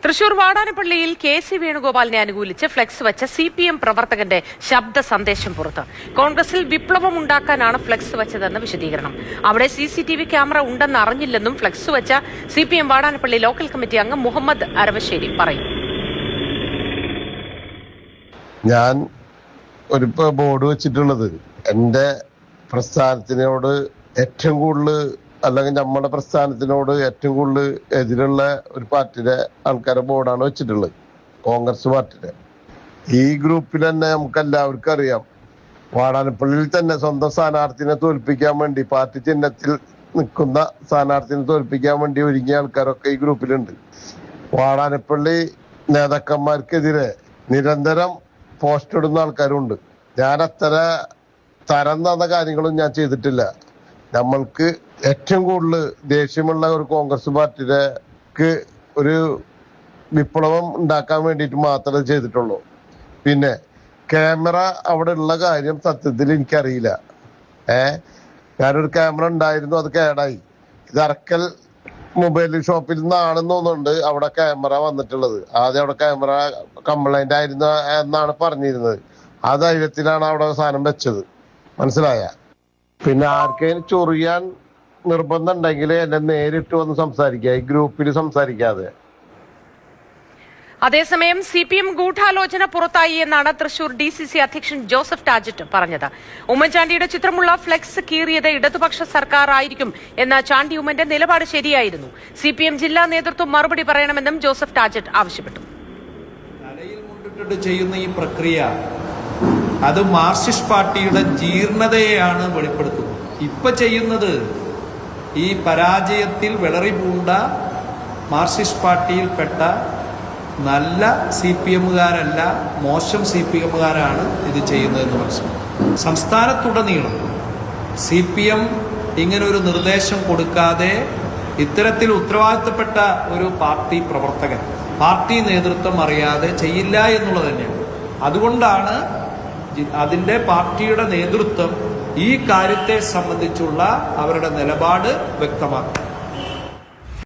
Thrissur വാടാനപ്പള്ളിയിൽ K C. വേണുഗോപാലിനെ അനുകൂലിച്ച് flex വെച്ച CPM പ്രവർത്തകന്റെ ശബ്ദ സന്ദേശം പുറത്ത്. കോൺഗ്രസിൽ വിപ്ലവം ഉണ്ടാക്കാനാണ് ഫ്ലെക്സ് വെച്ചതെന്ന് വിശദീകരണം. അവിടെ CCTV ക്യാമറ ഉണ്ടെന്ന് അറിഞ്ഞില്ലെന്നും ഫ്ലെക്സ് വെച്ച CPM വാടാനപ്പള്ളി ലോക്കൽ കമ്മിറ്റി അംഗം മുഹമ്മദ് അരവശ്ശേരി പറയും. ഞാൻ ഒരു ബോർഡ് വെച്ചിട്ടുള്ളത് എന്റെ പ്രസ്ഥാനത്തിനോട് ഏറ്റവും കൂടുതൽ അല്ലെങ്കിൽ നമ്മുടെ പ്രസ്ഥാനത്തിനോട് ഏറ്റവും കൂടുതൽ എതിരുള്ള ഒരു പാർട്ടിയുടെ ആൾക്കാരുടെ ബോർഡാണ് വെച്ചിട്ടുള്ളത്, കോൺഗ്രസ് പാർട്ടിയുടെ. ഈ ഗ്രൂപ്പിൽ തന്നെ നമുക്ക് എല്ലാവർക്കും അറിയാം, വാടാനപ്പള്ളിയിൽ തന്നെ സ്വന്തം സ്ഥാനാർത്ഥിനെ തോൽപ്പിക്കാൻ വേണ്ടി, പാർട്ടി ചിഹ്നത്തിൽ നിൽക്കുന്ന സ്ഥാനാർത്ഥിനെ തോൽപ്പിക്കാൻ വേണ്ടി ഒരുങ്ങിയ ആൾക്കാരൊക്കെ ഈ ഗ്രൂപ്പിലുണ്ട്. വാടാനപ്പള്ളി നേതാക്കന്മാർക്കെതിരെ നിരന്തരം പോസ്റ്റ് ഇടുന്ന ആൾക്കാരുണ്ട്. ഞാൻ അത്ര തരം തന്ന കാര്യങ്ങളും ഞാൻ ചെയ്തിട്ടില്ല. നമ്മൾക്ക് ഏറ്റവും കൂടുതൽ ദേഷ്യമുള്ള ഒരു കോൺഗ്രസ് പാർട്ടിക്ക് ഒരു വിപ്ലവം ഉണ്ടാക്കാൻ വേണ്ടിയിട്ട് മാത്രമേ ചെയ്തിട്ടുള്ളൂ. പിന്നെ ക്യാമറ അവിടെ ഉള്ള കാര്യം സത്യത്തിൽ എനിക്കറിയില്ല. ഞാനൊരു ക്യാമറ ഉണ്ടായിരുന്നു, അത് കേടായി. ഇത് അറക്കൽ മൊബൈൽ ഷോപ്പിൽ നിന്നാണെന്ന് തോന്നുന്നുണ്ട് അവിടെ ക്യാമറ വന്നിട്ടുള്ളത്. ആദ്യം അവിടെ ക്യാമറ കംപ്ലൈന്റ് ആയിരുന്നു എന്നാണ് പറഞ്ഞിരുന്നത്. ആ ധൈര്യത്തിലാണ് അവിടെ സാധനം വെച്ചത്, മനസ്സിലായ. പിന്നെ ആർക്കെങ്കിലും ചൊറിയാൻ നിർബന്ധം ഉണ്ടെങ്കിൽ എന്നെ നേരിട്ട് വന്ന് സംസാരിക്കുക, ഈ ഗ്രൂപ്പിൽ സംസാരിക്കാതെ. അതേസമയം CPM ഗൂഢാലോചന പുറത്തായി എന്നാണ് തൃശൂർ DCC അധ്യക്ഷൻ ജോസഫ് ടാജറ്റ് പറഞ്ഞത്. ഉമ്മൻചാണ്ടിയുടെ ചിത്രമുള്ള ഫ്ലെക്സ് കീറിയത് ഇടതുപക്ഷ സർക്കാർ ആയിരിക്കും എന്ന ചാണ്ടി ഉമ്മന്റെ നിലപാട് ശരിയായിരുന്നു. CPM ജില്ലാ നേതൃത്വം മറുപടി പറയണമെന്നും ജോസഫ് ടാജറ്റ് ആവശ്യപ്പെട്ടു. തലയിൽ മുണ്ടിട്ട് ചെയ്യുന്ന ഈ പ്രക്രിയ അത് മാർക്സിസ്റ്റ് പാർട്ടിയുടെ ജീർണതയെയാണ് വെളിപ്പെടുത്തുന്നത്. ഇപ്പൊ ചെയ്യുന്നത് ഈ പരാജയത്തിൽ വിളറി പൂണ്ട മാർക്സിസ്റ്റ് പാർട്ടിയിൽപ്പെട്ട നല്ല CPMകാരല്ല, മോശം CPMകാരാണ് ഇത് ചെയ്യുന്നതെന്ന് മനസ്സിലാക്കും. സംസ്ഥാനത്തുടനീളം CPM ഇങ്ങനൊരു നിർദ്ദേശം കൊടുക്കാതെ ഇത്തരത്തിൽ ഉത്തരവാദിത്തപ്പെട്ട ഒരു പാർട്ടി പ്രവർത്തകൻ പാർട്ടി നേതൃത്വം അറിയാതെ ചെയ്യില്ല എന്നുള്ളത് തന്നെയാണ്. അതുകൊണ്ടാണ് അതിൻ്റെ പാർട്ടിയുടെ നേതൃത്വം ഈ കാര്യത്തെ സംബന്ധിച്ചുള്ള അവരുടെ നിലപാട് വ്യക്തമാക്കുന്നത്.